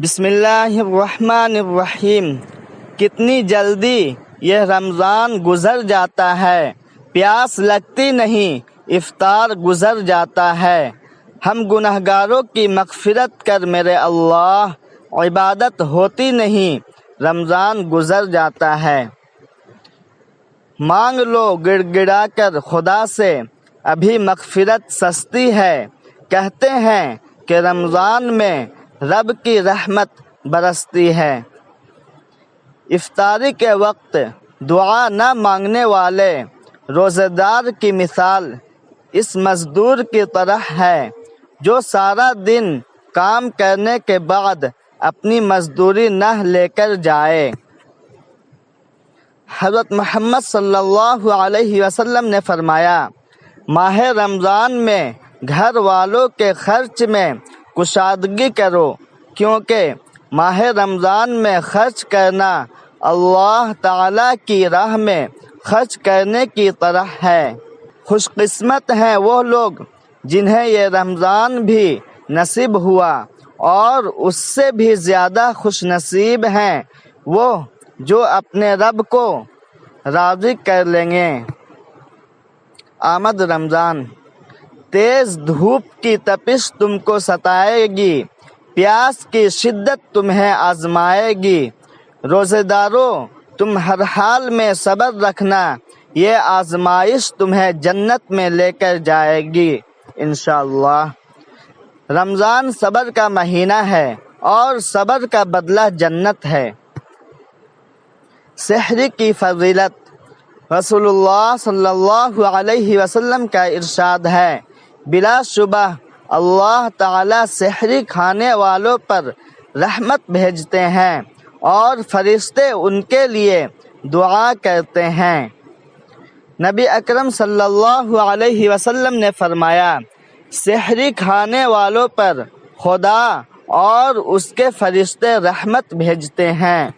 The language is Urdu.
بسم اللہ الرحمن الرحیم۔ کتنی جلدی یہ رمضان گزر جاتا ہے، پیاس لگتی نہیں، افطار گزر جاتا ہے۔ ہم گنہگاروں کی مغفرت کر میرے اللہ، عبادت ہوتی نہیں، رمضان گزر جاتا ہے۔ مانگ لو گڑ گڑا کر خدا سے، ابھی مغفرت سستی ہے۔ کہتے ہیں کہ رمضان میں رب کی رحمت برستی ہے۔ افطاری کے وقت دعا نہ مانگنے والے روزہ دار کی مثال اس مزدور کی طرح ہے جو سارا دن کام کرنے کے بعد اپنی مزدوری نہ لے کر جائے۔ حضرت محمد صلی اللہ علیہ وسلم نے فرمایا، ماہ رمضان میں گھر والوں کے خرچ میں کشادگی کرو، کیونکہ ماہ رمضان میں خرچ کرنا اللہ تعالیٰ کی راہ میں خرچ کرنے کی طرح ہے۔ خوش قسمت ہیں وہ لوگ جنہیں یہ رمضان بھی نصیب ہوا، اور اس سے بھی زیادہ خوش نصیب ہیں وہ جو اپنے رب کو راضی کر لیں گے۔ آمد رمضان۔ تیز دھوپ کی تپش تم کو ستائے گی، پیاس کی شدت تمہیں آزمائے گی۔ روزے دارو تم ہر حال میں صبر رکھنا، یہ آزمائش تمہیں جنت میں لے کر جائے گی انشاءاللہ۔ رمضان صبر کا مہینہ ہے اور صبر کا بدلہ جنت ہے۔ سحری کی فضیلت۔ رسول اللہ صلی اللہ علیہ وسلم کا ارشاد ہے، بلا شبہ اللہ تعالیٰ سحری کھانے والوں پر رحمت بھیجتے ہیں اور فرشتے ان کے لیے دعا کرتے ہیں۔ نبی اکرم صلی اللہ علیہ وسلم نے فرمایا، سحری کھانے والوں پر خدا اور اس کے فرشتے رحمت بھیجتے ہیں۔